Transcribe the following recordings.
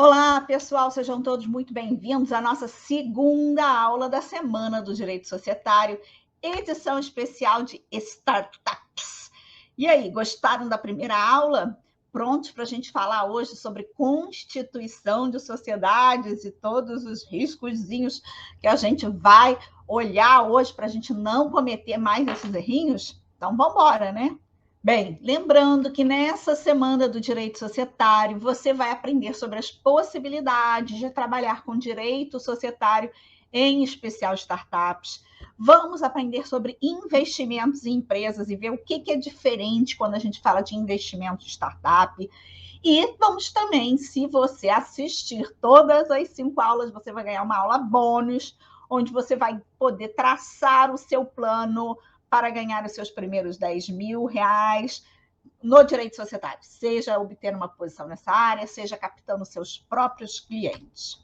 Olá, pessoal, sejam todos muito bem-vindos à nossa segunda aula da Semana do Direito Societário, edição especial de Startups. E aí, gostaram da primeira aula? Prontos para a gente falar hoje sobre constituição de sociedades e todos os riscozinhos que a gente vai olhar hoje para a gente não cometer mais esses errinhos? Então, vamos embora, né? Bem, lembrando que nessa semana do direito societário você vai aprender sobre as possibilidades de trabalhar com direito societário, em especial startups. Vamos aprender sobre investimentos em empresas e ver o que é diferente quando a gente fala de investimento em startup. E vamos também, se você assistir todas as 5 aulas, você vai ganhar uma aula bônus, onde você vai poder traçar o seu plano para ganhar os seus primeiros 10 mil reais no direito societário, seja obtendo uma posição nessa área, seja captando seus próprios clientes.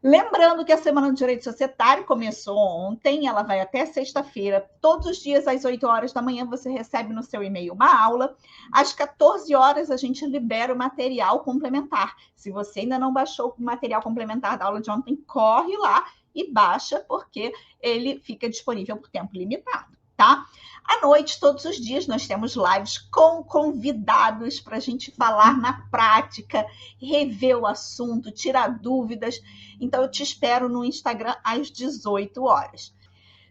Lembrando que a Semana do Direito Societário começou ontem, ela vai até sexta-feira. Todos os dias, às 8 horas da manhã, você recebe no seu e-mail uma aula. Às 14 horas, a gente libera o material complementar. Se você ainda não baixou o material complementar da aula de ontem, corre lá e baixa, porque ele fica disponível por tempo limitado, tá? À noite, todos os dias, nós temos lives com convidados para a gente falar na prática, rever o assunto, tirar dúvidas. Então, eu te espero no Instagram às 18 horas.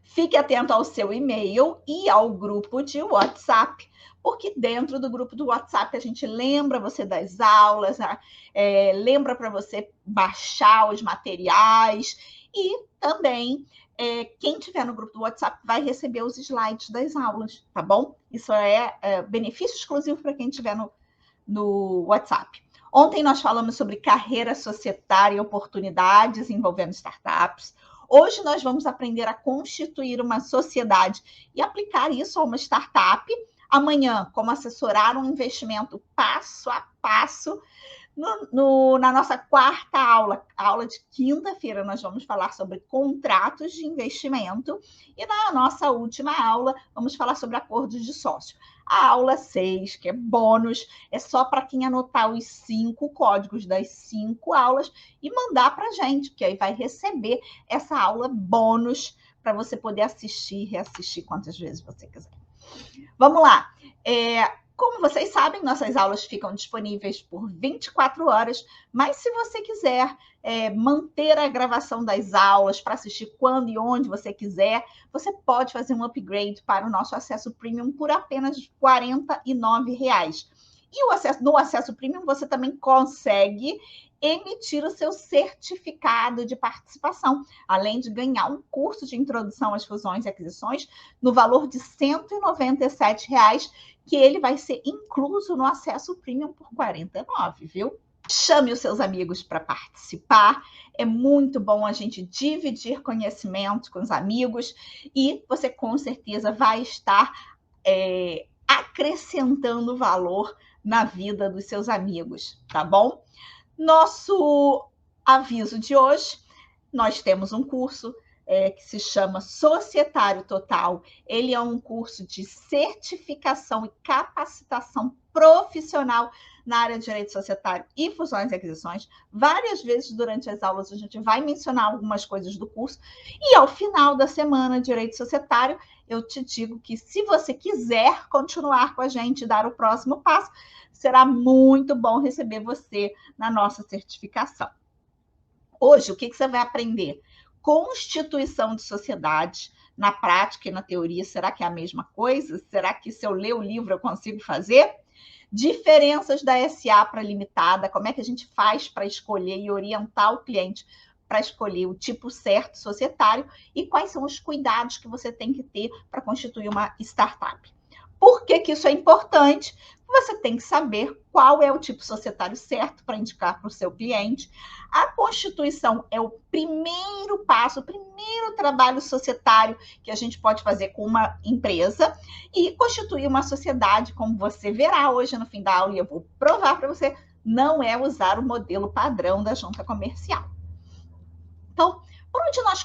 Fique atento ao seu e-mail e ao grupo de WhatsApp, porque dentro do grupo do WhatsApp a gente lembra você das aulas, lembra para você baixar os materiais e também quem tiver no grupo do WhatsApp vai receber os slides das aulas, tá bom? Isso é benefício exclusivo para quem tiver no WhatsApp. Ontem nós falamos sobre carreira societária e oportunidades envolvendo startups. Hoje nós vamos aprender a constituir uma sociedade e aplicar isso a uma startup. Amanhã, como assessorar um investimento passo a passo. Na nossa quarta aula, a aula de quinta-feira, nós vamos falar sobre contratos de investimento. E na nossa última aula, vamos falar sobre acordos de sócio. A aula 6, que é bônus, é só para quem anotar os 5 códigos das 5 aulas e mandar para a gente, porque aí vai receber essa aula bônus para você poder assistir e reassistir quantas vezes você quiser. Vamos lá. Como vocês sabem, nossas aulas ficam disponíveis por 24 horas, mas se você quiser manter a gravação das aulas para assistir quando e onde você quiser, você pode fazer um upgrade para o nosso acesso premium por apenas R$ 49. E no acesso premium você também consegue emitir o seu certificado de participação, além de ganhar um curso de introdução às fusões e aquisições no valor de R$ 197, que ele vai ser incluso no acesso premium por R$ 49, viu? Chame os seus amigos para participar. É muito bom a gente dividir conhecimento com os amigos e você com certeza vai estar acrescentando valor na vida dos seus amigos, tá bom? Nosso aviso de hoje, nós temos um curso que se chama Societário Total. Ele é um curso de certificação e capacitação profissional na área de direito societário e fusões e aquisições. Várias vezes durante as aulas a gente vai mencionar algumas coisas do curso e ao final da semana de direito societário eu te digo que se você quiser continuar com a gente e dar o próximo passo, será muito bom receber você na nossa certificação. Hoje, o que você vai aprender? Constituição de sociedade. Na prática e na teoria, será que é a mesma coisa? Será que se eu ler o livro eu consigo fazer? Diferenças da SA para limitada, como é que a gente faz para escolher e orientar o cliente para escolher o tipo certo societário e quais são os cuidados que você tem que ter para constituir uma startup. Por que isso é importante? Você tem que saber qual é o tipo societário certo para indicar para o seu cliente. A constituição é o primeiro passo, o primeiro trabalho societário que a gente pode fazer com uma empresa. E constituir uma sociedade, como você verá hoje no fim da aula, e eu vou provar para você, não é usar o modelo padrão da junta comercial. Então, Por onde nós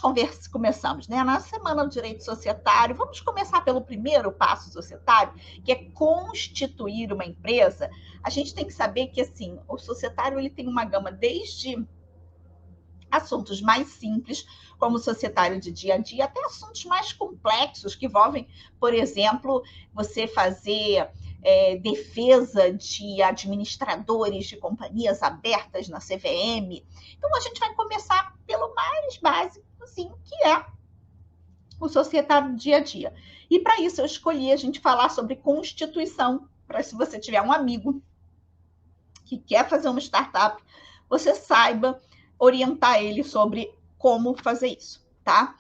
começamos, né? Na Semana do Direito Societário, vamos começar pelo primeiro passo societário, que é constituir uma empresa. A gente tem que saber que, assim, o societário ele tem uma gama desde assuntos mais simples, como o societário de dia a dia, até assuntos mais complexos, que envolvem, por exemplo, você fazer defesa de administradores de companhias abertas na CVM. Então, a gente vai começar pelo mais básico, assim, que é o societário do dia a dia. E, para isso, eu escolhi a gente falar sobre constituição, para se você tiver um amigo que quer fazer uma startup, você saiba orientar ele sobre como fazer isso, tá?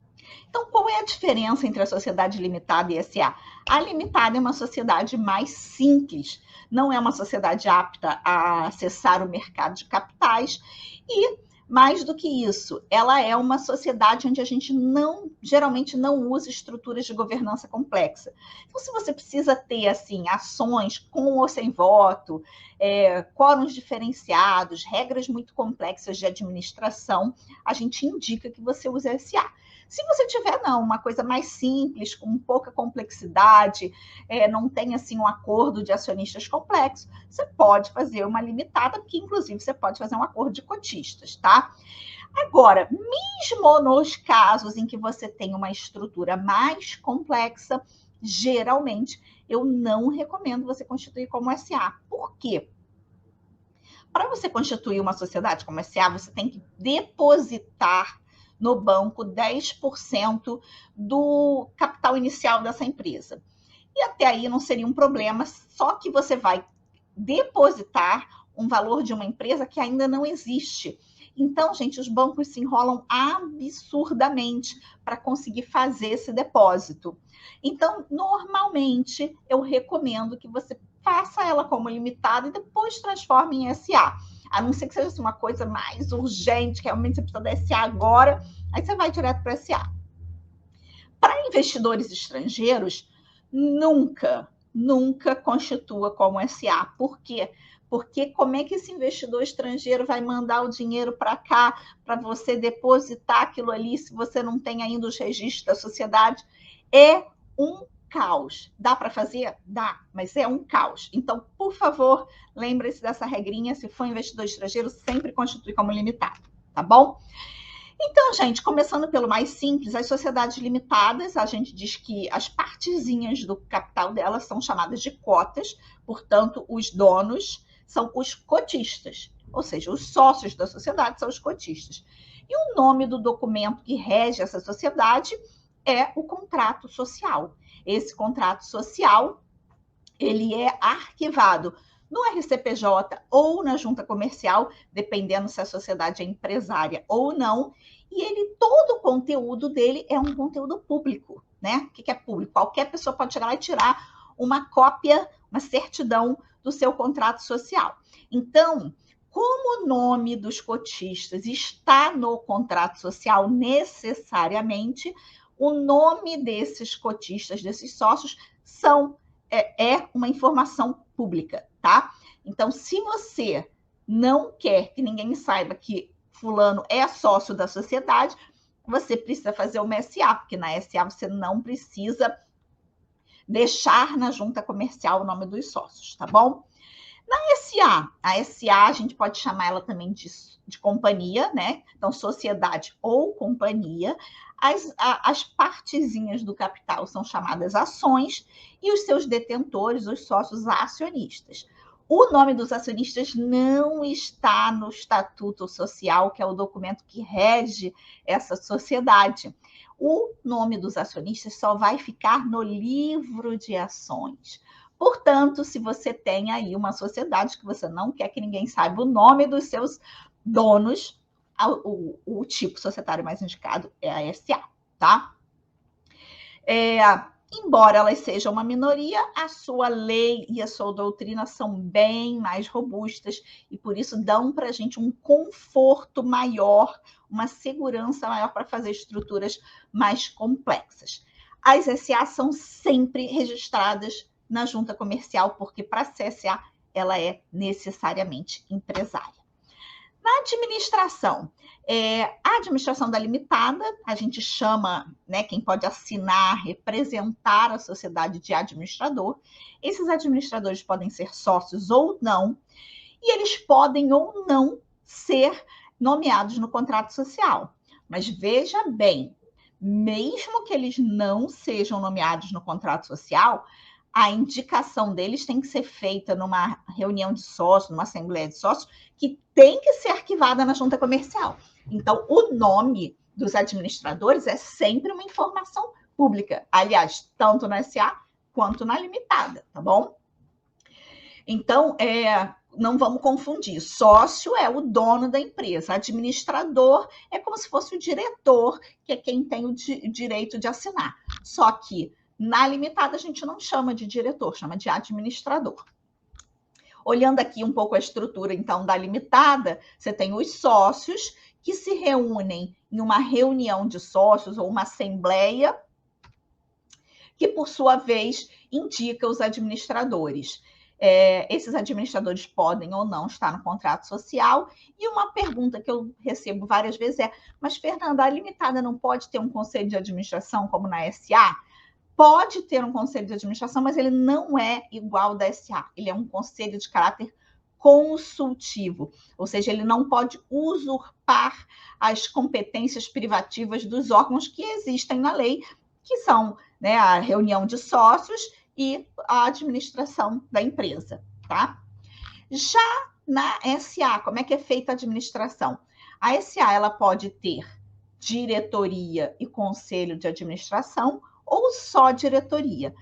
Então, qual é a diferença entre a sociedade limitada e SA? A limitada é uma sociedade mais simples, não é uma sociedade apta a acessar o mercado de capitais e, mais do que isso, ela é uma sociedade onde a gente geralmente não usa estruturas de governança complexa. Então, se você precisa ter, assim, ações com ou sem voto, quóruns diferenciados, regras muito complexas de administração, a gente indica que você use a SA. Se você tiver, não, uma coisa mais simples, com pouca complexidade, não tem, assim, um acordo de acionistas complexo, você pode fazer uma limitada, porque, inclusive, você pode fazer um acordo de cotistas, tá? Agora, mesmo nos casos em que você tem uma estrutura mais complexa, geralmente, eu não recomendo você constituir como SA. Por quê? Para você constituir uma sociedade como SA, você tem que depositar no banco 10% do capital inicial dessa empresa. E até aí não seria um problema, só que você vai depositar um valor de uma empresa que ainda não existe. Então, gente, os bancos se enrolam absurdamente para conseguir fazer esse depósito. Então, normalmente, eu recomendo que você faça ela como limitada e depois transforme em SA. A não ser que seja uma coisa mais urgente, que realmente você precisa da SA agora, aí você vai direto para SA. Para investidores estrangeiros, nunca constitua como SA. Por quê? Porque como é que esse investidor estrangeiro vai mandar o dinheiro para cá para você depositar aquilo ali se você não tem ainda os registros da sociedade? É um caos. Dá para fazer? Dá, mas é um caos. Então, por favor, lembre-se dessa regrinha. Se for investidor estrangeiro, sempre constitui como limitado, tá bom? Então, gente, começando pelo mais simples, as sociedades limitadas, a gente diz que as partezinhas do capital delas são chamadas de cotas, portanto, os donos são os cotistas, ou seja, os sócios da sociedade são os cotistas. E o nome do documento que rege essa sociedade é o contrato social. Esse contrato social, ele é arquivado no RCPJ ou na junta comercial, dependendo se a sociedade é empresária ou não, e todo o conteúdo dele é um conteúdo público, né? O que é público? Qualquer pessoa pode chegar lá e tirar uma cópia, uma certidão do seu contrato social. Então, como o nome dos cotistas está no contrato social, necessariamente, o nome desses cotistas, desses sócios, é uma informação pública, tá? Então, se você não quer que ninguém saiba que fulano é sócio da sociedade, você precisa fazer uma SA, porque na SA você não precisa deixar na junta comercial o nome dos sócios, tá bom? Na SA, a SA a gente pode chamar ela também de companhia, né? Então, sociedade ou companhia. As partezinhas do capital são chamadas ações e os seus detentores, os sócios acionistas. O nome dos acionistas não está no Estatuto Social, que é o documento que rege essa sociedade. O nome dos acionistas só vai ficar no livro de ações. Portanto, se você tem aí uma sociedade que você não quer que ninguém saiba o nome dos seus donos, o tipo societário mais indicado é a SA, tá? Embora elas sejam uma minoria, a sua lei e a sua doutrina são bem mais robustas e por isso dão para a gente um conforto maior, uma segurança maior para fazer estruturas mais complexas. As SA são sempre registradas na junta comercial, porque para ser SA ela é necessariamente empresária. Na administração, a administração da limitada, a gente chama, né, quem pode assinar, representar a sociedade de administrador. Esses administradores podem ser sócios ou não, e eles podem ou não ser nomeados no contrato social. Mas veja bem, mesmo que eles não sejam nomeados no contrato social, a indicação deles tem que ser feita numa reunião de sócios, numa assembleia de sócios, que tem que ser arquivada na junta comercial. Então, o nome dos administradores é sempre uma informação pública. Aliás, tanto na SA quanto na limitada, tá bom? Então, não vamos confundir. Sócio é o dono da empresa. Administrador é como se fosse o diretor, que é quem tem o direito de assinar. Só que na limitada a gente não chama de diretor, chama de administrador. Olhando aqui um pouco a estrutura, então, da limitada, você tem os sócios que se reúnem em uma reunião de sócios ou uma assembleia, que, por sua vez, indica os administradores. Esses administradores podem ou não estar no contrato social. E uma pergunta que eu recebo várias vezes é: mas, Fernanda, a limitada não pode ter um conselho de administração como na SA? Pode ter um conselho de administração, mas ele não é igual ao da SA. Ele é um conselho de caráter consultivo, ou seja, ele não pode usurpar as competências privativas dos órgãos que existem na lei, que são, né, a reunião de sócios e a administração da empresa, tá? Já na SA, como é que é feita a administração? A SA, ela pode ter diretoria e conselho de administração ou só diretoria.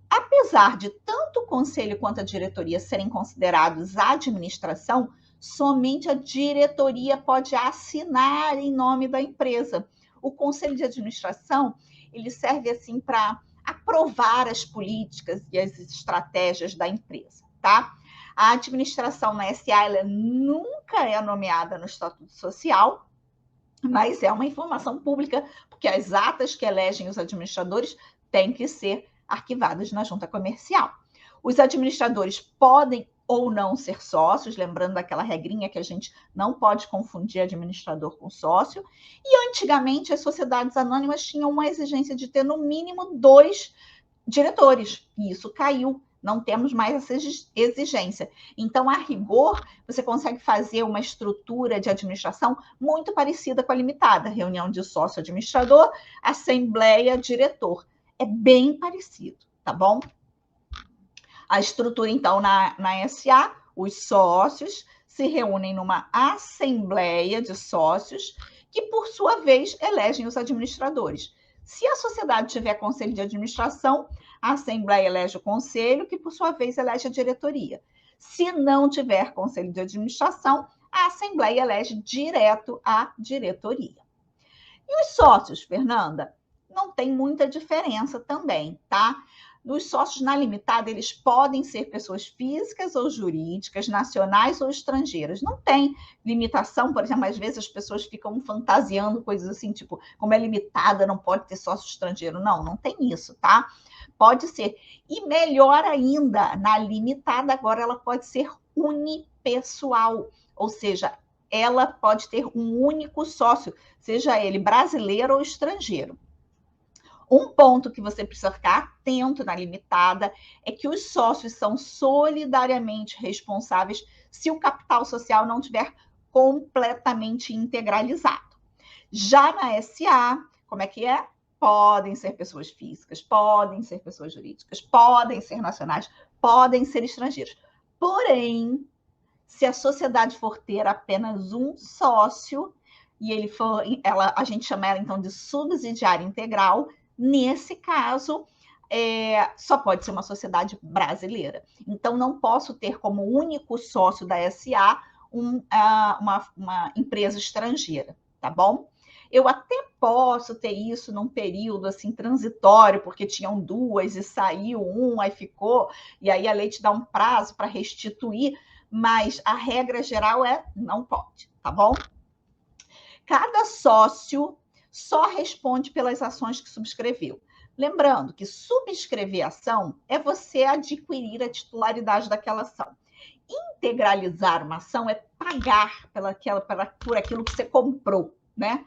Apesar de tanto o conselho quanto a diretoria serem considerados administração, somente a diretoria pode assinar em nome da empresa. O conselho de administração, ele serve assim para aprovar as políticas e as estratégias da empresa, tá? A administração na SA, ela nunca é nomeada no Estatuto Social, mas é uma informação pública, porque as atas que elegem os administradores têm que ser arquivadas na junta comercial. Os administradores podem ou não ser sócios, lembrando daquela regrinha que a gente não pode confundir administrador com sócio. E antigamente as sociedades anônimas tinham uma exigência de ter no mínimo 2 diretores, e isso caiu. Não temos mais essa exigência. Então, a rigor, você consegue fazer uma estrutura de administração muito parecida com a limitada. Reunião de sócio-administrador, assembleia, diretor. É bem parecido, tá bom? A estrutura, então, na SA, os sócios se reúnem numa assembleia de sócios que, por sua vez, elegem os administradores. Se a sociedade tiver conselho de administração, a assembleia elege o conselho, que, por sua vez, elege a diretoria. Se não tiver conselho de administração, a assembleia elege direto a diretoria. E os sócios, Fernanda? Não tem muita diferença também, tá? Os sócios na limitada, eles podem ser pessoas físicas ou jurídicas, nacionais ou estrangeiras. Não tem limitação, por exemplo, às vezes as pessoas ficam fantasiando coisas assim, tipo, como é limitada, não pode ter sócio estrangeiro. Não, não tem isso, tá? Pode ser. E melhor ainda, na limitada, agora ela pode ser unipessoal, ou seja, ela pode ter um único sócio, seja ele brasileiro ou estrangeiro. Um ponto que você precisa ficar atento na limitada é que os sócios são solidariamente responsáveis se o capital social não estiver completamente integralizado. Já na SA, como é que é? Podem ser pessoas físicas, podem ser pessoas jurídicas, podem ser nacionais, podem ser estrangeiros. Porém, se a sociedade for ter apenas um sócio e ele for, a gente chama ela então de subsidiária integral, nesse caso, só pode ser uma sociedade brasileira. Então, não posso ter como único sócio da SA uma empresa estrangeira, tá bom? Eu até posso ter isso num período assim transitório, porque tinham 2 e saiu um, aí ficou, e aí a lei te dá um prazo para restituir, mas a regra geral não pode, tá bom? Cada sócio só responde pelas ações que subscreveu. Lembrando que subscrever ação é você adquirir a titularidade daquela ação. integralizar uma ação é pagar por aquilo que você comprou, né?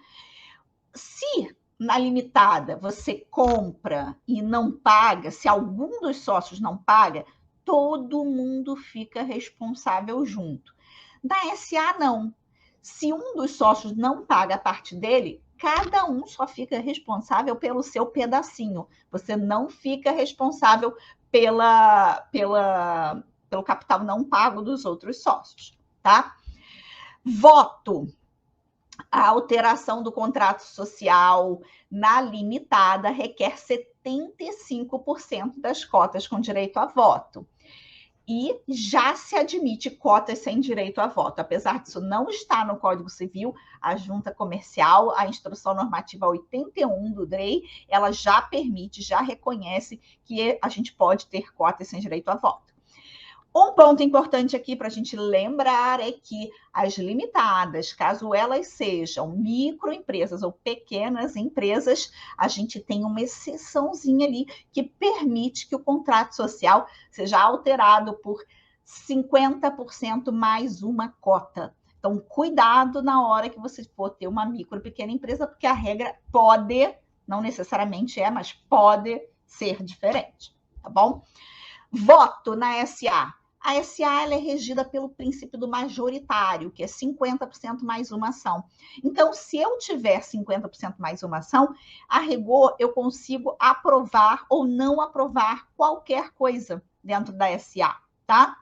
Se na limitada você compra e não paga, se algum dos sócios não paga, todo mundo fica responsável junto. Na SA, não. Se um dos sócios não paga a parte dele, cada um só fica responsável pelo seu pedacinho. Você não fica responsável pelo capital não pago dos outros sócios, tá? Voto. A alteração do contrato social na limitada requer 75% das cotas com direito a voto. E já se admite cotas sem direito a voto. Apesar disso não estar no Código Civil, a Junta Comercial, a Instrução Normativa 81 do DREI, ela já permite, já reconhece que a gente pode ter cotas sem direito a voto. Um ponto importante aqui para a gente lembrar é que as limitadas, caso elas sejam microempresas ou pequenas empresas, a gente tem uma exceçãozinha ali que permite que o contrato social seja alterado por 50% mais uma cota. Então, cuidado na hora que você for ter uma micro ou pequena empresa, porque a regra pode, não necessariamente é, mas pode ser diferente, tá bom? Voto na SA. A SA ela é regida pelo princípio do majoritário, que é 50% mais uma ação. Então, se eu tiver 50% mais uma ação, a rigor eu consigo aprovar ou não aprovar qualquer coisa dentro da SA, tá?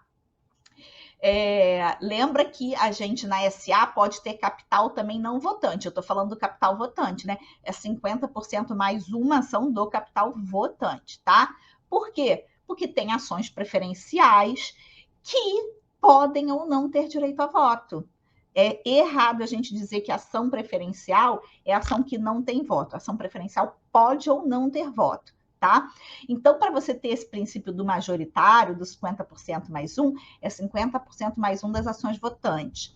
Lembra que a gente na SA pode ter capital também não votante. Eu estou falando do capital votante, né? É 50% mais uma ação do capital votante, tá? Por quê? Porque tem ações preferenciais que podem ou não ter direito a voto. É errado a gente dizer que ação preferencial é ação que não tem voto. A ação preferencial pode ou não ter voto, tá? Então, para você ter esse princípio do majoritário, dos 50% mais um, é 50% mais um das ações votantes.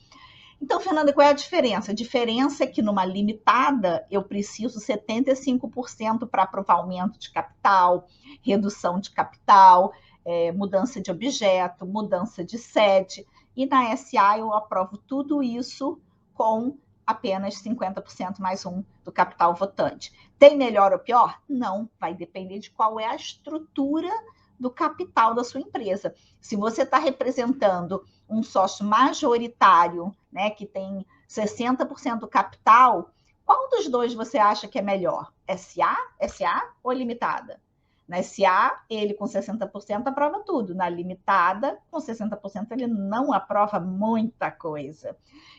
Então, Fernanda, qual é a diferença? A diferença é que numa limitada eu preciso 75% para aprovar aumento de capital, redução de capital, mudança de objeto, mudança de sede. E na SA eu aprovo tudo isso com apenas 50% mais um do capital votante. Tem melhor ou pior? Não, vai depender de qual é a estrutura do capital da sua empresa. Se você está representando um sócio majoritário, né, que tem 60% do capital, qual dos dois você acha que é melhor? SA ou limitada? Na SA, ele com 60% aprova tudo. Na limitada, com 60%, ele não aprova muita coisa.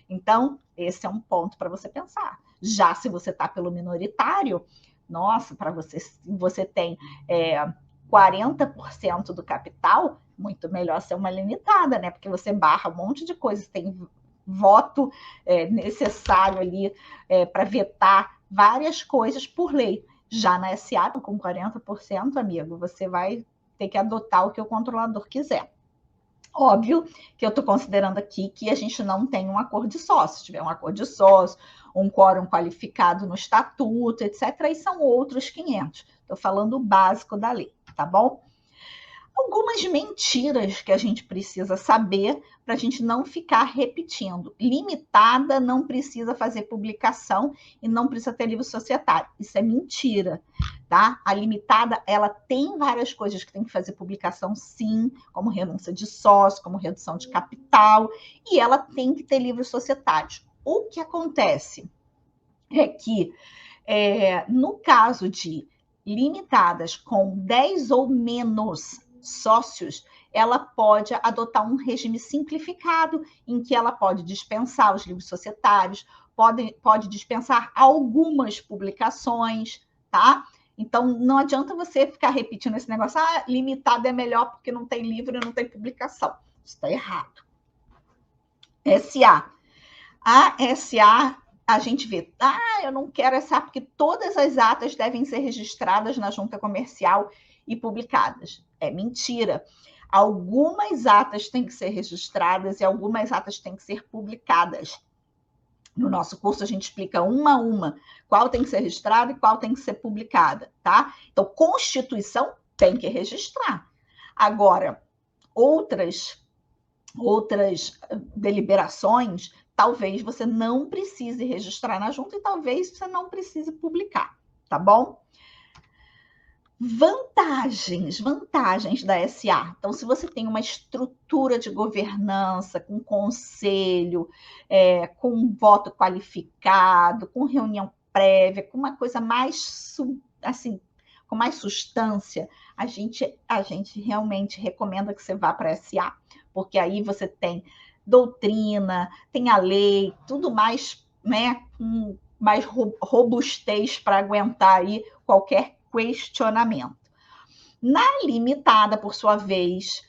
Então, esse é um ponto para você pensar. Já se você está pelo minoritário, nossa, para você tem 40% do capital, muito melhor ser uma limitada, né? Porque você barra um monte de coisas, tem voto necessário ali para vetar várias coisas por lei. Já na SA, com 40%, amigo, você vai ter que adotar o que o controlador quiser. Óbvio que eu estou considerando aqui que a gente não tem um acordo de sócio. Se tiver um acordo de sócio, um quórum qualificado no estatuto, etc., aí são outros 500. Estou falando o básico da lei, tá bom? Algumas mentiras que a gente precisa saber para a gente não ficar repetindo. Limitada não precisa fazer publicação e não precisa ter livro societário. Isso é mentira, tá? A limitada, ela tem várias coisas que tem que fazer publicação, sim, como renúncia de sócio, como redução de capital, e ela tem que ter livros societários. O que acontece é que, no caso de limitadas com 10 ou menos sócios, ela pode adotar um regime simplificado em que ela pode dispensar os livros societários, pode dispensar algumas publicações, tá? Então, não adianta você ficar repetindo esse negócio, limitado é melhor porque não tem livro e não tem publicação. Isso está errado. SA. A SA, a gente vê, eu não quero SA porque todas as atas devem ser registradas na junta comercial e publicadas. É mentira. Algumas atas têm que ser registradas e algumas atas têm que ser publicadas. No nosso curso, a gente explica uma a uma qual tem que ser registrada e qual tem que ser publicada, tá? Então, Constituição tem que registrar. Agora, outras outras deliberações, talvez você não precise registrar na junta e talvez você não precise publicar, tá bom? Vantagens da SA. Então, se você tem uma estrutura de governança, com conselho, com voto qualificado, com reunião prévia, com uma coisa mais, assim, com mais substância, a gente realmente recomenda que você vá para a SA, porque aí você tem doutrina, tem a lei, tudo mais, né, com mais robustez para aguentar aí qualquer questionamento. Na limitada, por sua vez,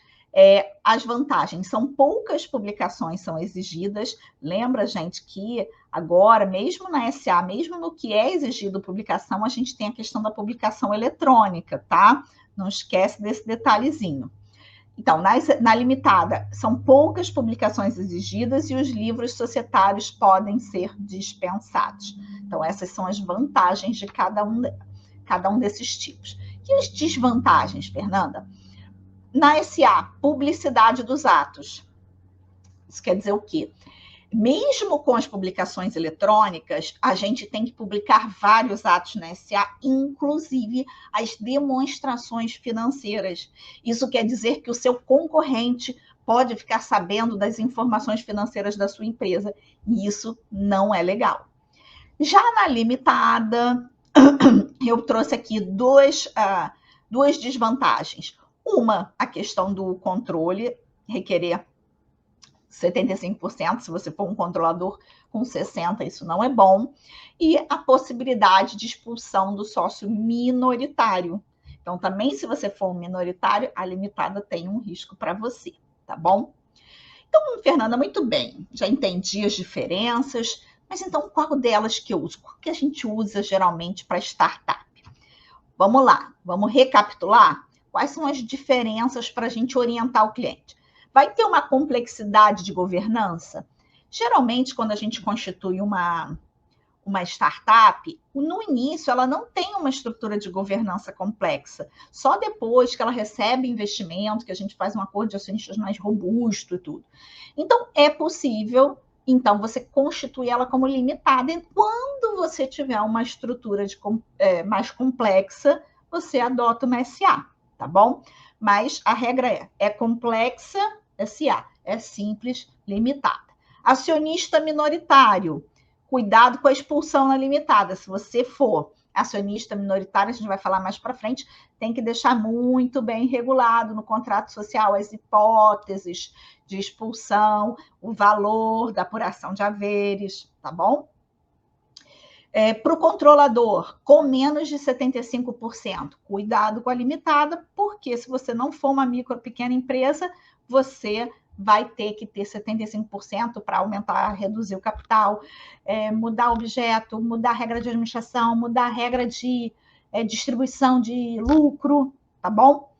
as vantagens são poucas publicações são exigidas. Lembra, gente, que agora, mesmo na SA, mesmo no que é exigido publicação, a gente tem a questão da publicação eletrônica, tá? Não esquece desse detalhezinho. Então, na limitada, são poucas publicações exigidas e os livros societários podem ser dispensados. Então, essas são as vantagens de cada um desses tipos. E as desvantagens, Fernanda? Na SA, publicidade dos atos. Isso quer dizer o quê? Mesmo com as publicações eletrônicas, a gente tem que publicar vários atos na SA, inclusive as demonstrações financeiras. Isso quer dizer que o seu concorrente pode ficar sabendo das informações financeiras da sua empresa, e isso não é legal. Já na limitada, eu trouxe aqui duas desvantagens. Uma, a questão do controle, requerer 75%, se você for um controlador com 60%, isso não é bom. E a possibilidade de expulsão do sócio minoritário. Então, também, se você for um minoritário, a limitada tem um risco para você, tá bom? Então, Fernanda, muito bem, já entendi as diferenças, mas então qual delas que eu uso? Qual que a gente usa geralmente para startup? Vamos lá, vamos recapitular? Quais são as diferenças para a gente orientar o cliente? Vai ter uma complexidade de governança? Geralmente, quando a gente constitui uma startup, no início ela não tem uma estrutura de governança complexa. Só depois que ela recebe investimento, que a gente faz um acordo de acionistas mais robusto e tudo. Então, é possível, então, você constituir ela como limitada. E quando você tiver uma estrutura mais complexa, você adota uma SA, tá bom? Mas a regra é complexa, SA, é simples, limitada. Acionista minoritário, cuidado com a expulsão na limitada. Se você for acionista minoritário, a gente vai falar mais para frente, tem que deixar muito bem regulado no contrato social as hipóteses de expulsão, o valor da apuração de haveres, tá bom? Para o controlador, com menos de 75%, cuidado com a limitada, porque se você não for uma micro ou pequena empresa, você vai ter que ter 75% para aumentar, reduzir o capital, mudar o objeto, mudar a regra de administração, mudar a regra de distribuição de lucro, tá bom?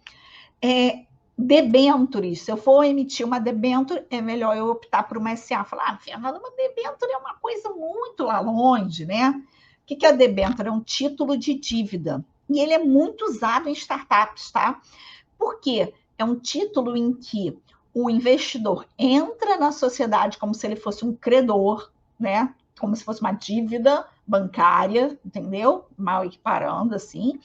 Debêntures, se eu for emitir uma debênture, é melhor eu optar por uma SA. Falar, Fernanda, uma debênture é uma coisa muito lá longe, né? O que é debênture? É um título de dívida. E ele é muito usado em startups, tá? Por quê? É um título em que o investidor entra na sociedade como se ele fosse um credor, né? Como se fosse uma dívida bancária, entendeu? Mal equiparando, assim.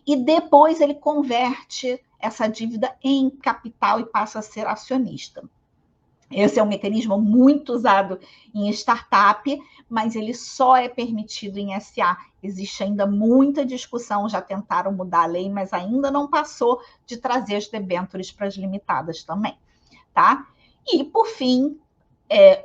E depois ele converte essa dívida em capital e passa a ser acionista. Esse é um mecanismo muito usado em startup, mas ele só é permitido em SA. Existe ainda muita discussão, já tentaram mudar a lei, mas ainda não passou de trazer as debêntures para as limitadas também, tá? E, por fim,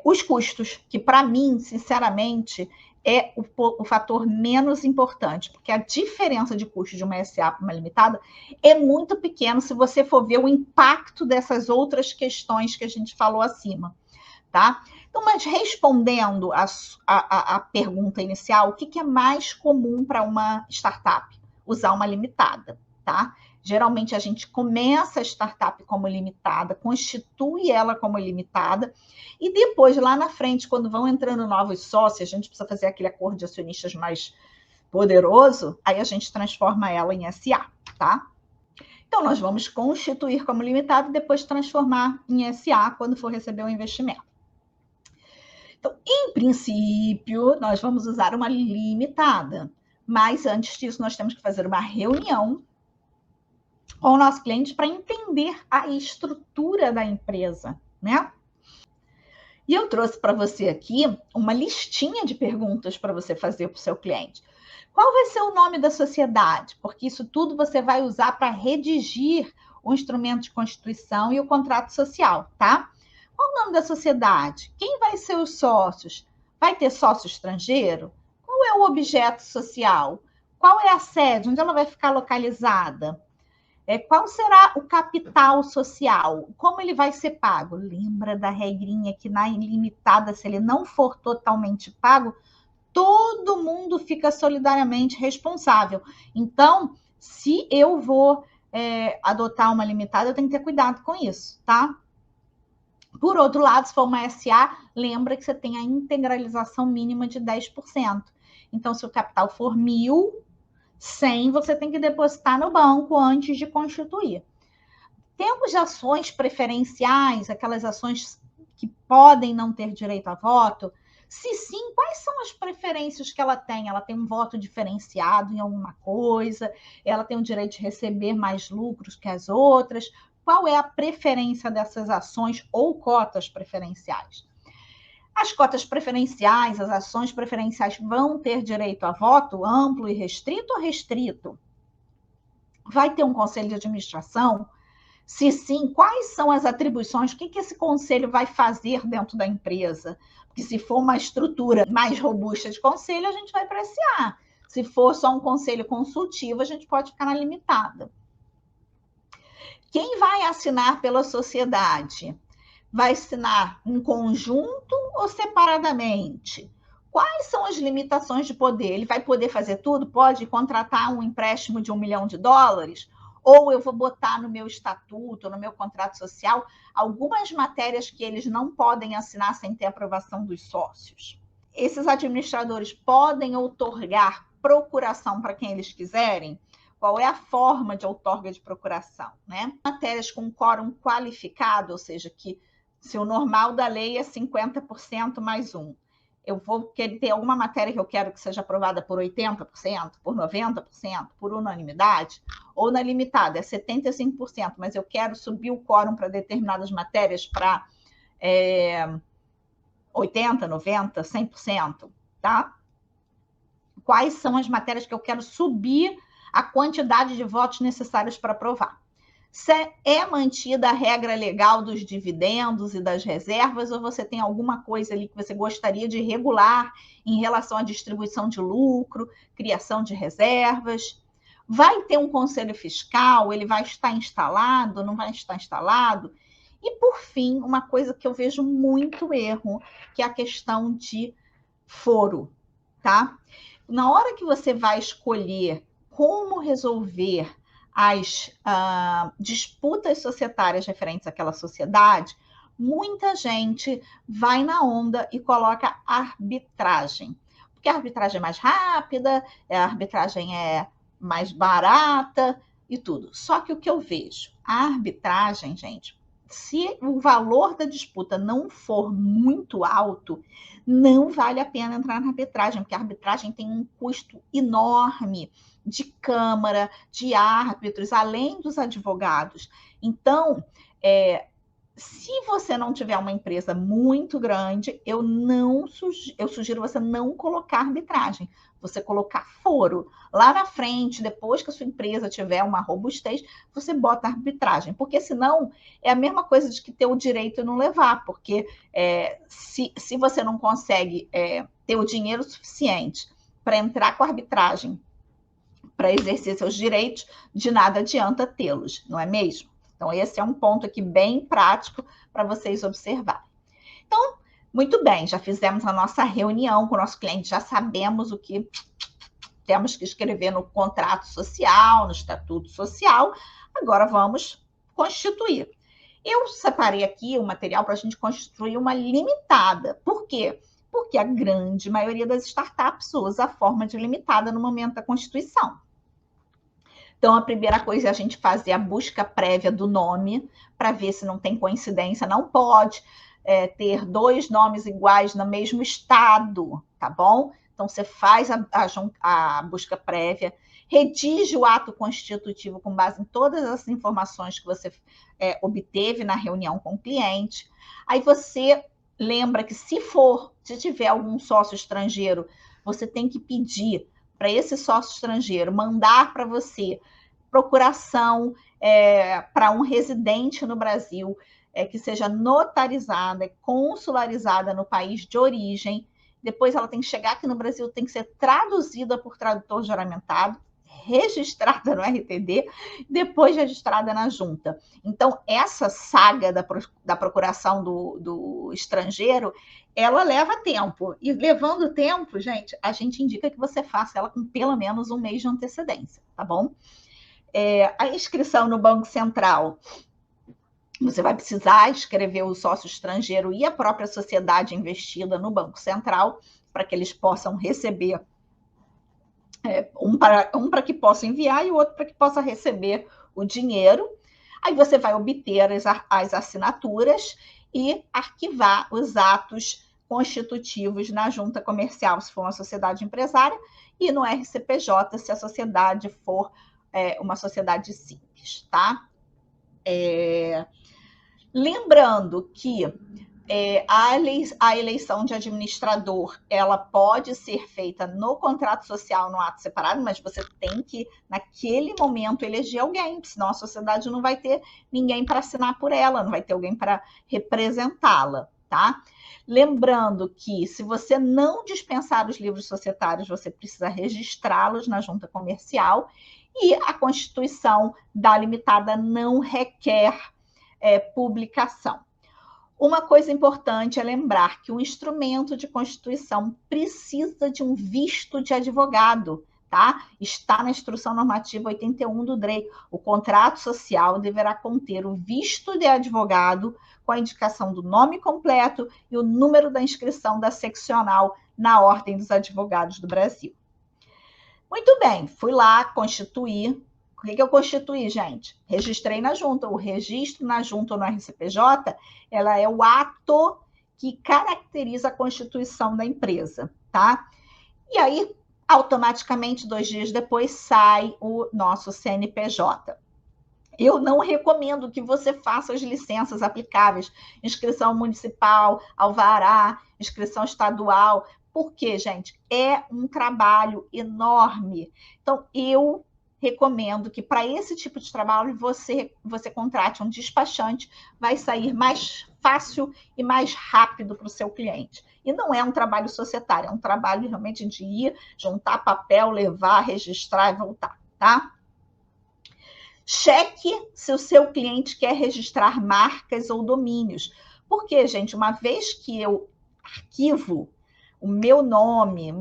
os custos, que para mim, sinceramente, é o fator menos importante, porque a diferença de custo de uma SA para uma limitada é muito pequeno se você for ver o impacto dessas outras questões que a gente falou acima, tá? Então, mas respondendo a pergunta inicial, o que é mais comum para uma startup? Usar uma limitada, tá? Geralmente a gente começa a startup como limitada, constitui ela como limitada, e depois, lá na frente, quando vão entrando novos sócios, a gente precisa fazer aquele acordo de acionistas mais poderoso, aí a gente transforma ela em SA, tá? Então, nós vamos constituir como limitada e depois transformar em SA quando for receber o investimento. Então, em princípio, nós vamos usar uma limitada, mas antes disso, nós temos que fazer uma reunião com o nosso cliente para entender a estrutura da empresa, né? E eu trouxe para você aqui uma listinha de perguntas para você fazer para o seu cliente. Qual vai ser o nome da sociedade? Porque isso tudo você vai usar para redigir o instrumento de constituição e o contrato social, tá? Qual o nome da sociedade? Quem vai ser os sócios? Vai ter sócio estrangeiro? Qual é o objeto social? Qual é a sede? Onde ela vai ficar localizada? Qual será o capital social? Como ele vai ser pago? Lembra da regrinha que na ilimitada, se ele não for totalmente pago, todo mundo fica solidariamente responsável. Então, se eu vou adotar uma limitada, eu tenho que ter cuidado com isso, tá? Por outro lado, se for uma SA, lembra que você tem a integralização mínima de 10%. Então, se o capital for 1.100, você tem que depositar no banco antes de constituir. Temos de ações preferenciais, aquelas ações que podem não ter direito a voto. Se sim, quais são as preferências que ela tem? Ela tem um voto diferenciado em alguma coisa? Ela tem o direito de receber mais lucros que as outras? Qual é a preferência dessas ações ou cotas preferenciais? As cotas preferenciais, as ações preferenciais vão ter direito a voto amplo e restrito ou restrito? Vai ter um conselho de administração? Se sim, quais são as atribuições? O que esse conselho vai fazer dentro da empresa? Porque se for uma estrutura mais robusta de conselho, a gente vai para SA. Se for só um conselho consultivo, a gente pode ficar na limitada. Quem vai assinar pela sociedade? Vai assinar em conjunto ou separadamente? Quais são as limitações de poder? Ele vai poder fazer tudo? Pode contratar um empréstimo de $1 milhão? Ou eu vou botar no meu estatuto, no meu contrato social, algumas matérias que eles não podem assinar sem ter aprovação dos sócios? Esses administradores podem outorgar procuração para quem eles quiserem? Qual é a forma de outorga de procuração, né? Matérias com quórum qualificado, ou seja, que se o normal da lei é 50% mais um, eu vou querer ter alguma matéria que eu quero que seja aprovada por 80%, por 90%, por unanimidade, ou na limitada é 75%, mas eu quero subir o quórum para determinadas matérias para 80%, 90%, 100%, tá? Quais são as matérias que eu quero subir a quantidade de votos necessários para aprovar? Se é mantida a regra legal dos dividendos e das reservas, ou você tem alguma coisa ali que você gostaria de regular em relação à distribuição de lucro, criação de reservas? Vai ter um conselho fiscal? Ele vai estar instalado? Não vai estar instalado? E, por fim, uma coisa que eu vejo muito erro, que é a questão de foro, tá? Na hora que você vai escolher como resolver as disputas societárias referentes àquela sociedade, muita gente vai na onda e coloca arbitragem. Porque a arbitragem é mais rápida, a arbitragem é mais barata e tudo. Só que o que eu vejo, a arbitragem, gente, se o valor da disputa não for muito alto, não vale a pena entrar na arbitragem, porque a arbitragem tem um custo enorme de câmara, de árbitros, além dos advogados. Então, se você não tiver uma empresa muito grande, eu sugiro você não colocar arbitragem, você colocar foro. Lá na frente, depois que a sua empresa tiver uma robustez, você bota arbitragem, porque senão é a mesma coisa de que ter o direito e não levar, porque se você não consegue ter o dinheiro suficiente para entrar com a arbitragem, para exercer seus direitos, de nada adianta tê-los, não é mesmo? Então, esse é um ponto aqui bem prático para vocês observarem. Então, muito bem, já fizemos a nossa reunião com o nosso cliente, já sabemos o que temos que escrever no contrato social, no estatuto social, agora vamos constituir. Eu separei aqui o material para a gente construir uma limitada. Por quê? Porque a grande maioria das startups usa a forma de limitada no momento da constituição. Então, a primeira coisa é a gente fazer a busca prévia do nome, para ver se não tem coincidência. Não pode ter 2 nomes iguais no mesmo estado, tá bom? Então, você faz a busca prévia, redige o ato constitutivo com base em todas as informações que você obteve na reunião com o cliente. Aí você lembra que se tiver algum sócio estrangeiro, você tem que pedir para esse sócio estrangeiro mandar para você procuração para um residente no Brasil, que seja notarizada, consularizada no país de origem. Depois ela tem que chegar aqui no Brasil, tem que ser traduzida por tradutor juramentado, registrada no RTD, depois registrada na junta. Então, essa saga da procuração do estrangeiro, ela leva tempo. E levando tempo, gente, a gente indica que você faça ela com pelo menos 1 mês de antecedência, tá bom? A inscrição no Banco Central, você vai precisar escrever o sócio estrangeiro e a própria sociedade investida no Banco Central, para que eles possam receber, um para que possa enviar e o outro para que possa receber o dinheiro. Aí você vai obter as assinaturas e arquivar os atos constitutivos na junta comercial, se for uma sociedade empresária, e no RCPJ, se a sociedade for uma sociedade simples, tá? Lembrando que a eleição de administrador, ela pode ser feita no contrato social, no ato separado, mas você tem que, naquele momento, eleger alguém, senão a sociedade não vai ter ninguém para assinar por ela, não vai ter alguém para representá-la, tá? Lembrando que, se você não dispensar os livros societários, você precisa registrá-los na junta comercial, e a Constituição da Limitada não requer publicação. Uma coisa importante é lembrar que o instrumento de constituição precisa de um visto de advogado, tá? Está na Instrução Normativa 81 do DREI. O contrato social deverá conter o visto de advogado com a indicação do nome completo e o número da inscrição da seccional na Ordem dos Advogados do Brasil. Muito bem, fui lá, constituí. O que eu constituí, gente? Registrei na junta. O registro na junta ou no RCPJ, ela é o ato que caracteriza a constituição da empresa, tá? E aí, automaticamente, 2 dias depois, sai o nosso CNPJ. Eu não recomendo que você faça as licenças aplicáveis, inscrição municipal, alvará, inscrição estadual, porque, gente, é um trabalho enorme. Então, eu recomendo que para esse tipo de trabalho você contrate um despachante, vai sair mais fácil e mais rápido para o seu cliente. E não é um trabalho societário, é um trabalho realmente de ir, juntar papel, levar, registrar e voltar, tá? Cheque se o seu cliente quer registrar marcas ou domínios. Porque, gente, uma vez que eu arquivo o meu nome,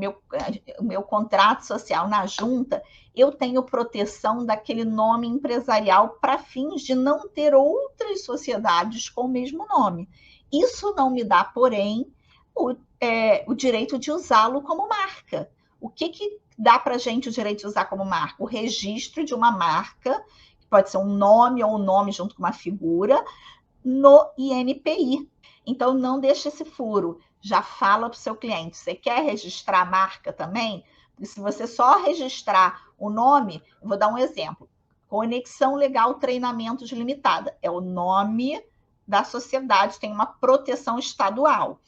o meu contrato social na junta, eu tenho proteção daquele nome empresarial para fins de não ter outras sociedades com o mesmo nome. Isso não me dá, porém, o direito de usá-lo como marca. O que dá para a gente o direito de usar como marca? O registro de uma marca, que pode ser um nome ou um nome junto com uma figura, no INPI. Então, não deixe esse furo. Já fala para o seu cliente, você quer registrar a marca também? E se você só registrar o nome, eu vou dar um exemplo. Conexão Legal Treinamentos Limitada. É o nome da sociedade, tem uma proteção estadual.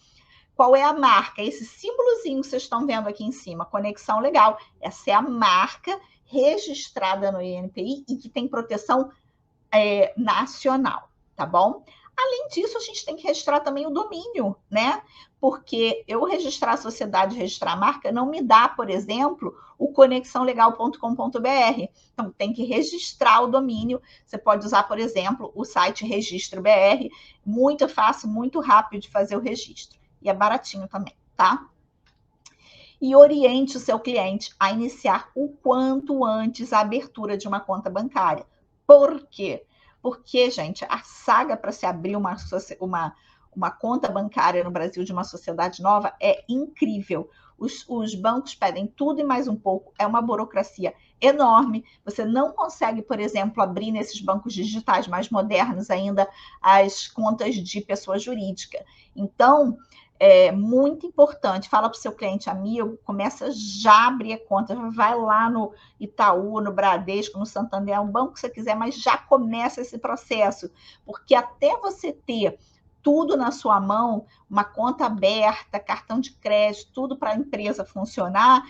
Qual é a marca? Esse símbolozinho que vocês estão vendo aqui em cima, Conexão Legal. Essa é a marca registrada no INPI e que tem proteção nacional, tá bom? Além disso, a gente tem que registrar também o domínio, né? Porque eu registrar a sociedade, registrar a marca, não me dá, por exemplo, o conexãolegal.com.br. Então, tem que registrar o domínio. Você pode usar, por exemplo, o site Registro BR. Muito fácil, muito rápido de fazer o registro. E é baratinho também, tá? E oriente o seu cliente a iniciar o quanto antes a abertura de uma conta bancária. Por quê? Porque, gente, a saga para se abrir uma conta bancária no Brasil de uma sociedade nova é incrível. Os bancos pedem tudo e mais um pouco. É uma burocracia enorme. Você não consegue, por exemplo, abrir nesses bancos digitais mais modernos ainda as contas de pessoa jurídica. Então, é muito importante. Fala para o seu cliente amigo, começa já a abrir a conta, vai lá no Itaú, no Bradesco, no Santander, um banco que você quiser, mas já começa esse processo, porque até você ter tudo na sua mão, uma conta aberta, cartão de crédito, tudo para a empresa funcionar,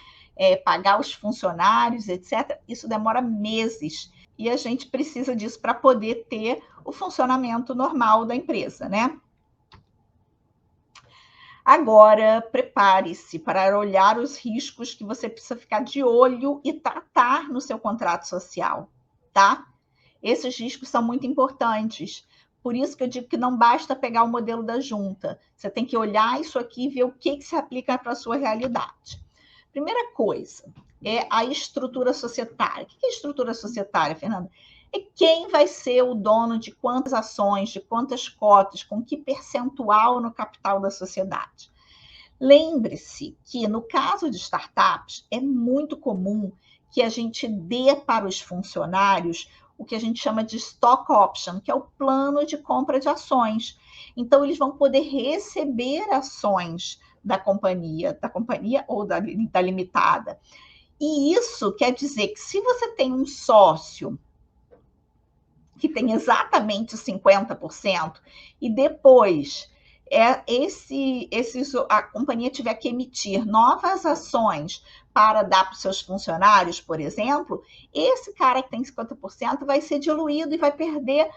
pagar os funcionários, etc., isso demora meses. E a gente precisa disso para poder ter o funcionamento normal da empresa, né? Agora, prepare-se para olhar os riscos que você precisa ficar de olho e tratar no seu contrato social, tá? Esses riscos são muito importantes. Por isso que eu digo que não basta pegar o modelo da junta. Você tem que olhar isso aqui e ver o que se aplica para a sua realidade. Primeira coisa é a estrutura societária. O que é estrutura societária, Fernanda? É quem vai ser o dono de quantas ações, de quantas cotas, com que percentual no capital da sociedade. Lembre-se que, no caso de startups, é muito comum que a gente dê para os funcionários o que a gente chama de stock option, que é o plano de compra de ações. Então, eles vão poder receber ações da companhia ou da limitada. E isso quer dizer que se você tem um sócio que tem exatamente 50%, e depois a companhia tiver que emitir novas ações para dar para os seus funcionários, por exemplo, esse cara que tem 50% vai ser diluído e vai perder,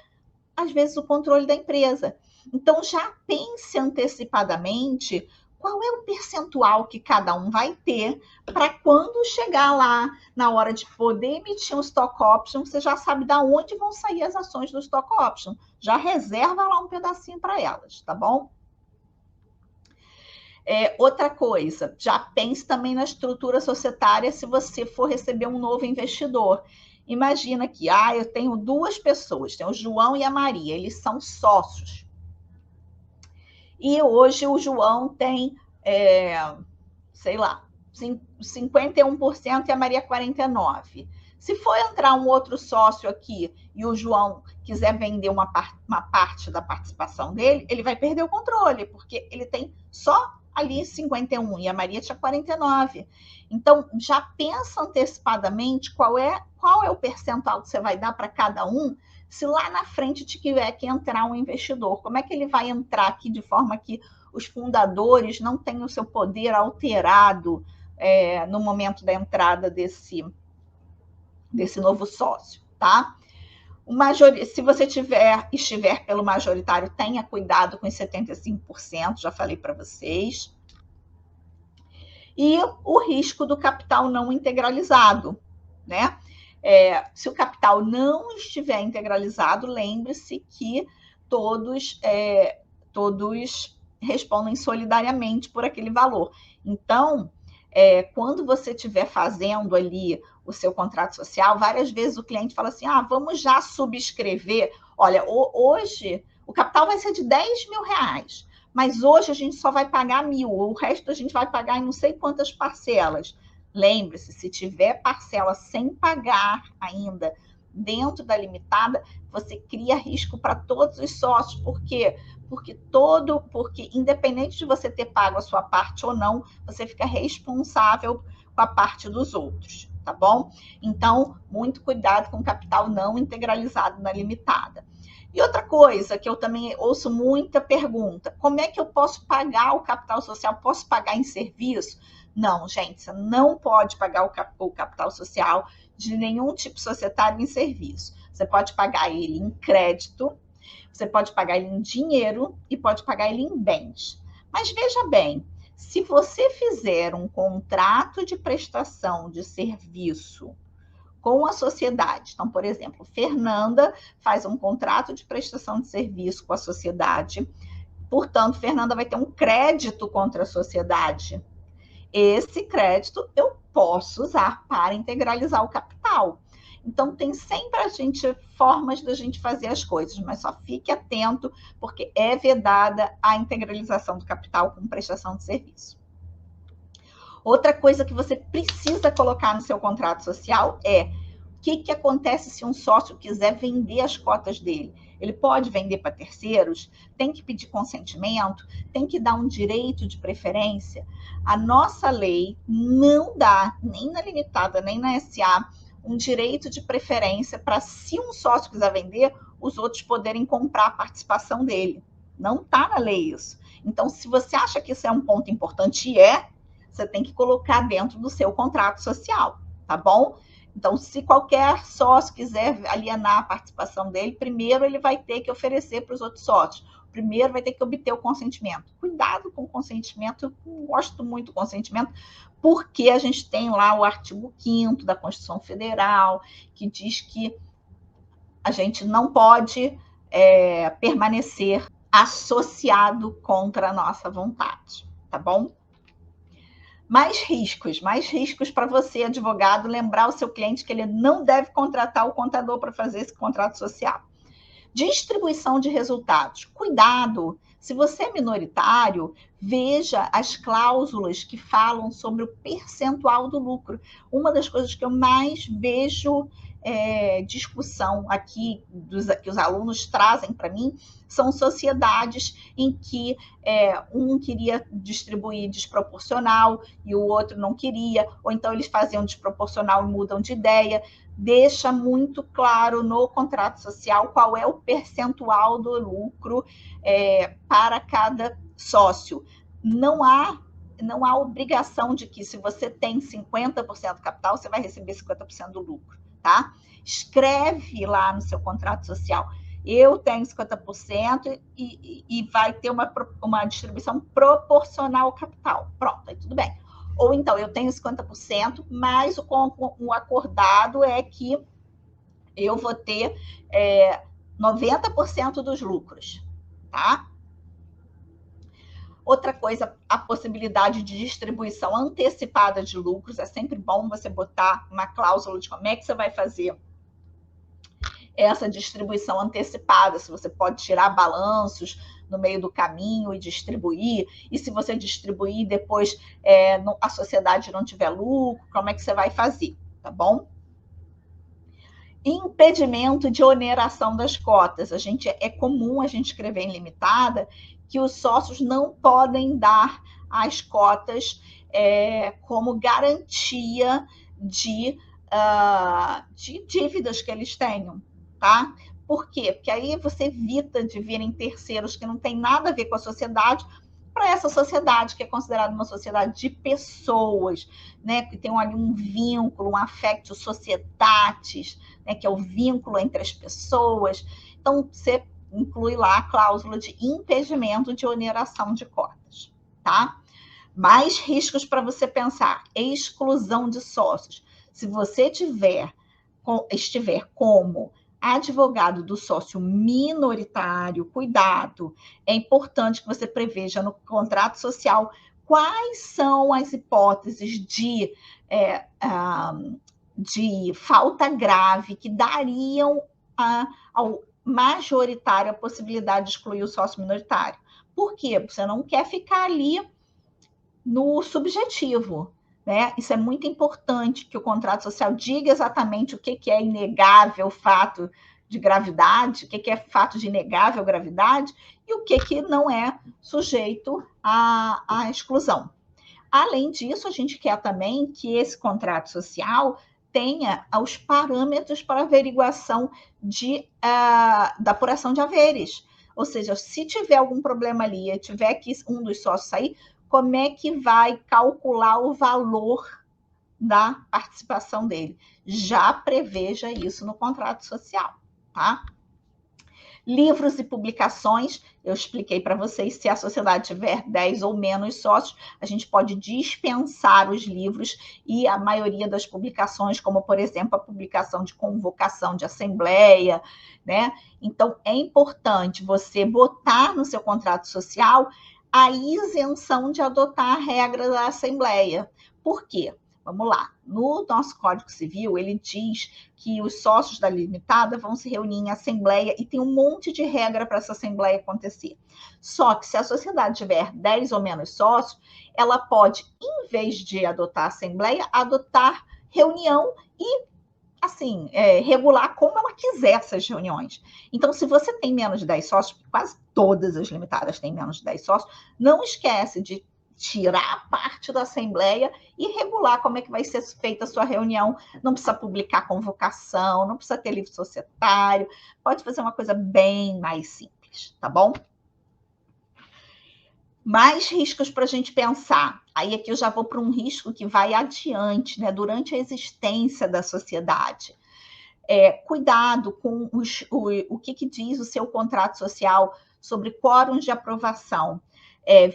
às vezes, o controle da empresa. Então, já pense antecipadamente qual é o percentual que cada um vai ter para quando chegar lá na hora de poder emitir um stock option, você já sabe de onde vão sair as ações do stock option. Já reserva lá um pedacinho para elas, tá bom? Outra coisa, já pense também na estrutura societária se você for receber um novo investidor. Imagina que eu tenho duas pessoas, tem o João e a Maria, eles são sócios. E hoje o João tem, sei lá, 51% e a Maria 49%. Se for entrar um outro sócio aqui e o João quiser vender uma parte da participação dele, ele vai perder o controle, porque ele tem só ali 51 e a Maria tinha 49. Então, já pensa antecipadamente qual é o percentual que você vai dar para cada um, se lá na frente tiver que entrar um investidor. Como é que ele vai entrar aqui de forma que os fundadores não tenham o seu poder alterado no momento da entrada desse novo sócio, tá? Se você estiver pelo majoritário, tenha cuidado com os 75%, já falei para vocês. E o risco do capital não integralizado, né? Se o capital não estiver integralizado, lembre-se que todos respondem solidariamente por aquele valor. Então, quando você estiver fazendo ali o seu contrato social, várias vezes o cliente fala assim, vamos já subscrever. Olha, hoje o capital vai ser de 10 mil reais, mas hoje a gente só vai pagar 1.000, o resto a gente vai pagar em não sei quantas parcelas. Lembre-se, se tiver parcela sem pagar ainda dentro da limitada, você cria risco para todos os sócios. Por quê? Porque independente de você ter pago a sua parte ou não, você fica responsável com a parte dos outros, tá bom? Então, muito cuidado com o capital não integralizado na limitada. E outra coisa que eu também ouço muita pergunta, como é que eu posso pagar o capital social? Posso pagar em serviço? Não, gente, você não pode pagar o capital social de nenhum tipo societário em serviço. Você pode pagar ele em crédito, você pode pagar ele em dinheiro e pode pagar ele em bens. Mas veja bem, se você fizer um contrato de prestação de serviço com a sociedade, então, por exemplo, Fernanda faz um contrato de prestação de serviço com a sociedade, portanto, Fernanda vai ter um crédito contra a sociedade. Esse crédito eu posso usar para integralizar o capital. Então, tem sempre formas da gente fazer as coisas, mas só fique atento, porque é vedada a integralização do capital com prestação de serviço. Outra coisa que você precisa colocar no seu contrato social é o que acontece se um sócio quiser vender as cotas dele. Ele pode vender para terceiros, tem que pedir consentimento, tem que dar um direito de preferência. A nossa lei não dá, nem na limitada, nem na SA, um direito de preferência para, se um sócio quiser vender, os outros poderem comprar a participação dele. Não está na lei isso. Então, se você acha que isso é um ponto importante, você tem que colocar dentro do seu contrato social, tá bom? Então, se qualquer sócio quiser alienar a participação dele, primeiro ele vai ter que oferecer para os outros sócios. Primeiro vai ter que obter o consentimento. Cuidado com o consentimento, eu não gosto muito do consentimento, porque a gente tem lá o artigo 5º da Constituição Federal, que diz que a gente não pode permanecer associado contra a nossa vontade, tá bom? Mais riscos para você, advogado, lembrar o seu cliente que ele não deve contratar o contador para fazer esse contrato social. Distribuição de resultados. Cuidado, se você é minoritário, veja as cláusulas que falam sobre o percentual do lucro. Uma das coisas que eu mais vejo discussão aqui, que os alunos trazem para mim, são sociedades em que um queria distribuir desproporcional e o outro não queria, ou então eles faziam desproporcional e mudam de ideia. Deixa muito claro no contrato social qual é o percentual do lucro para cada sócio. Não há obrigação de que, se você tem 50% do capital, você vai receber 50% do lucro, tá? Escreve lá no seu contrato social: eu tenho 50% e vai ter uma distribuição proporcional ao capital. Pronto, aí tudo bem. Ou então, eu tenho 50%, mas o acordado é que eu vou ter 90% dos lucros, tá? Outra coisa, a possibilidade de distribuição antecipada de lucros. É sempre bom você botar uma cláusula de como é que você vai fazer essa distribuição antecipada, se você pode tirar balanços no meio do caminho e distribuir, e se você distribuir depois a sociedade não tiver lucro, como é que você vai fazer, tá bom? Impedimento de oneração das cotas. É comum a gente escrever em limitada que os sócios não podem dar as cotas como garantia de dívidas que eles tenham, tá? Por quê? Porque aí você evita de virem terceiros que não tem nada a ver com a sociedade, para essa sociedade que é considerada uma sociedade de pessoas, né, que tem ali um vínculo, um affectio societatis, né, que é o vínculo entre as pessoas. Então, você inclui lá a cláusula de impedimento de oneração de cotas, tá? Mais riscos para você pensar: exclusão de sócios. Se você estiver como advogado do sócio minoritário, cuidado, é importante que você preveja no contrato social quais são as hipóteses de falta grave que dariam ao majoritário a possibilidade de excluir o sócio minoritário. Por quê? Você não quer ficar ali no subjetivo, né? Isso é muito importante, que o contrato social diga exatamente o que é inegável fato de gravidade, o que é fato de inegável gravidade e o que não é sujeito à exclusão. Além disso, a gente quer também que esse contrato social tenha os parâmetros para averiguação da apuração de haveres. Ou seja, se tiver algum problema ali e tiver que um dos sócios sair, como é que vai calcular o valor da participação dele? Já preveja isso no contrato social, tá? Livros e publicações, eu expliquei para vocês, se a sociedade tiver 10 ou menos sócios, a gente pode dispensar os livros e a maioria das publicações, como, por exemplo, a publicação de convocação de assembleia, né? Então, é importante você botar no seu contrato social a isenção de adotar a regra da assembleia. Por quê? Vamos lá. No nosso Código Civil, ele diz que os sócios da limitada vão se reunir em assembleia e tem um monte de regra para essa assembleia acontecer. Só que se a sociedade tiver 10 ou menos sócios, ela pode, em vez de adotar a assembleia, adotar reunião e assim, regular como ela quiser essas reuniões. Então, se você tem menos de 10 sócios, quase todas as limitadas têm menos de 10 sócios, não esquece de tirar a parte da assembleia e regular como é que vai ser feita a sua reunião. Não precisa publicar convocação, não precisa ter livro societário, pode fazer uma coisa bem mais simples, tá bom? Mais riscos para a gente pensar. Aí aqui eu já vou para um risco que vai adiante, né, durante a existência da sociedade. Cuidado com o que diz o seu contrato social sobre quórums de aprovação.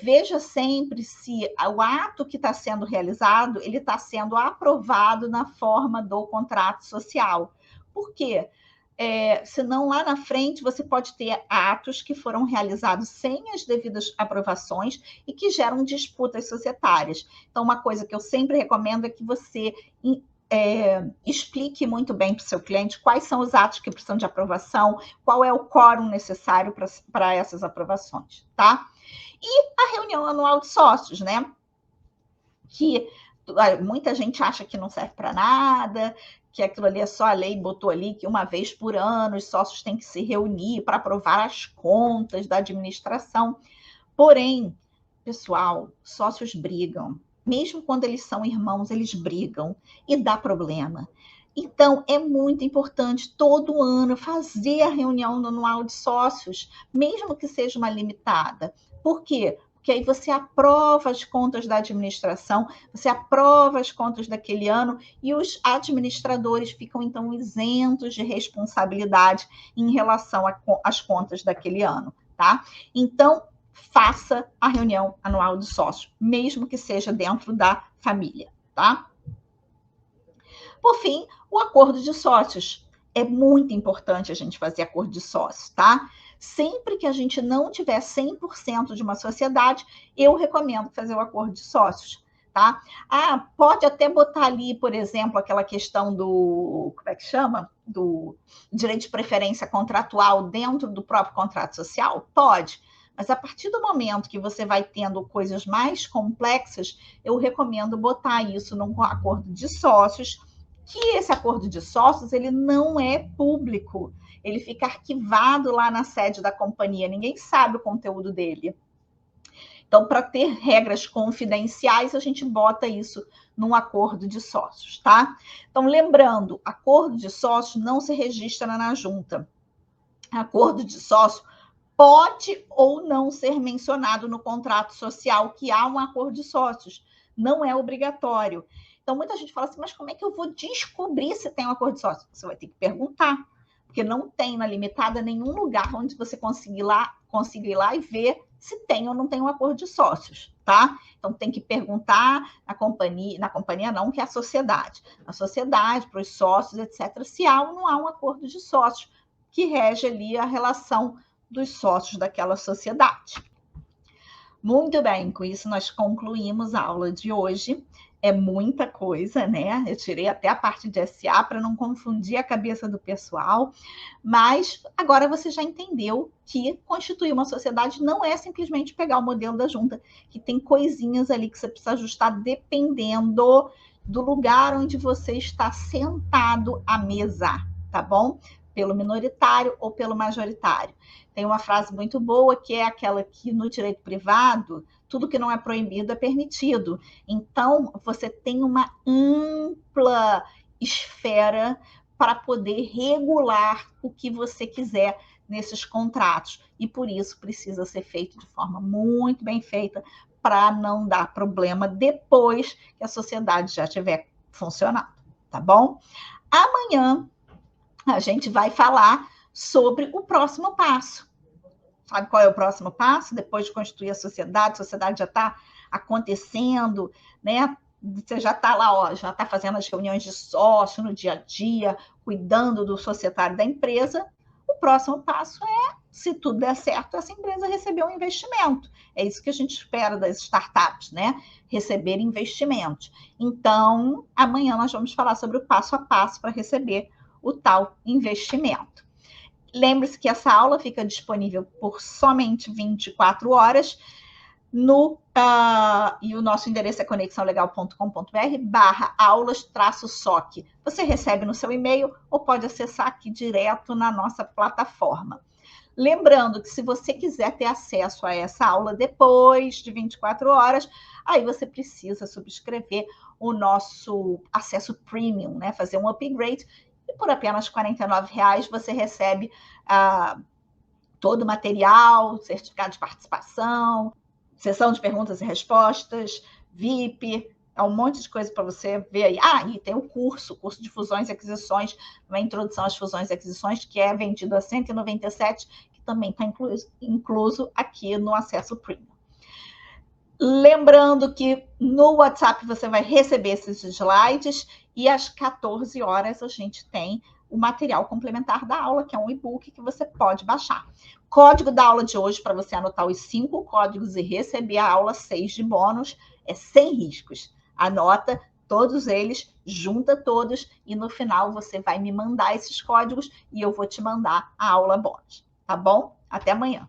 Veja sempre se o ato que está sendo realizado, ele está sendo aprovado na forma do contrato social. Por quê? Senão lá na frente você pode ter atos que foram realizados sem as devidas aprovações e que geram disputas societárias. Então, uma coisa que eu sempre recomendo é que você explique muito bem para o seu cliente quais são os atos que precisam de aprovação, qual é o quórum necessário para essas aprovações, tá? E a reunião anual de sócios, né? Que muita gente acha que não serve para nada, que aquilo ali é só a lei botou ali que uma vez por ano os sócios têm que se reunir para aprovar as contas da administração. Porém, pessoal, sócios brigam. Mesmo quando eles são irmãos, eles brigam e dá problema. Então, é muito importante todo ano fazer a reunião anual de sócios, mesmo que seja uma limitada. Por quê? Porque aí você aprova as contas da administração, você aprova as contas daquele ano e os administradores ficam, então, isentos de responsabilidade em relação às contas daquele ano, tá? Então, faça a reunião anual de sócios, mesmo que seja dentro da família, tá? Por fim, o acordo de sócios. É muito importante a gente fazer acordo de sócios, tá? Sempre que a gente não tiver 100% de uma sociedade, eu recomendo fazer o acordo de sócios, tá? Pode até botar ali, por exemplo, aquela questão do, como é que chama? Do direito de preferência contratual dentro do próprio contrato social? Pode. Mas a partir do momento que você vai tendo coisas mais complexas, eu recomendo botar isso num acordo de sócios, que esse acordo de sócios ele não é público, ele fica arquivado lá na sede da companhia, ninguém sabe o conteúdo dele. Então, para ter regras confidenciais, a gente bota isso num acordo de sócios, tá? Então, lembrando, acordo de sócios não se registra na junta. Acordo de sócio pode ou não ser mencionado no contrato social que há um acordo de sócios, não é obrigatório. Então, muita gente fala assim, mas como é que eu vou descobrir se tem um acordo de sócio? Você vai ter que perguntar, porque não tem na limitada nenhum lugar onde você consiga ir lá e ver se tem ou não tem um acordo de sócios, tá? Então, tem que perguntar na companhia não, que é a sociedade. Na sociedade, para os sócios, etc., se há ou não há um acordo de sócios que rege ali a relação dos sócios daquela sociedade. Muito bem, com isso nós concluímos a aula de hoje. É muita coisa, né? Eu tirei até a parte de SA para não confundir a cabeça do pessoal, mas agora você já entendeu que constituir uma sociedade não é simplesmente pegar o modelo da junta, que tem coisinhas ali que você precisa ajustar dependendo do lugar onde você está sentado à mesa, tá bom? Pelo minoritário ou pelo majoritário. Tem uma frase muito boa que é aquela que no direito privado tudo que não é proibido é permitido. Então, você tem uma ampla esfera para poder regular o que você quiser nesses contratos. E por isso precisa ser feito de forma muito bem feita para não dar problema depois que a sociedade já estiver funcionando, tá bom? Amanhã a gente vai falar sobre o próximo passo. Sabe qual é o próximo passo? Depois de constituir a sociedade já está acontecendo, né? Você já está lá, ó, já está fazendo as reuniões de sócio no dia a dia, cuidando do societário da empresa. O próximo passo é se tudo der certo, essa empresa recebeu um investimento. É isso que a gente espera das startups, né? Receber investimentos. Então, amanhã nós vamos falar sobre o passo a passo para receber o tal investimento. Lembre-se que essa aula fica disponível por somente 24 horas e o nosso endereço é conexãolegal.com.br/aulas-soc. Você recebe no seu e-mail ou pode acessar aqui direto na nossa plataforma. Lembrando que se você quiser ter acesso a essa aula depois de 24 horas, aí você precisa subscrever o nosso acesso premium, né? Fazer um upgrade, e por apenas R$ 49,00 você recebe todo o material, certificado de participação, sessão de perguntas e respostas, VIP, é um monte de coisa para você ver aí. E tem o curso de fusões e aquisições, uma introdução às fusões e aquisições, que é vendido a R$ 197, que também está incluso aqui no acesso premium. Lembrando que no WhatsApp você vai receber esses slides e às 14 horas a gente tem o material complementar da aula, que é um e-book que você pode baixar. Código da aula de hoje, para você anotar os 5 códigos e receber a aula 6 de bônus, é sem riscos. Anota todos eles, junta todos e no final você vai me mandar esses códigos e eu vou te mandar a aula bônus, tá bom? Até amanhã.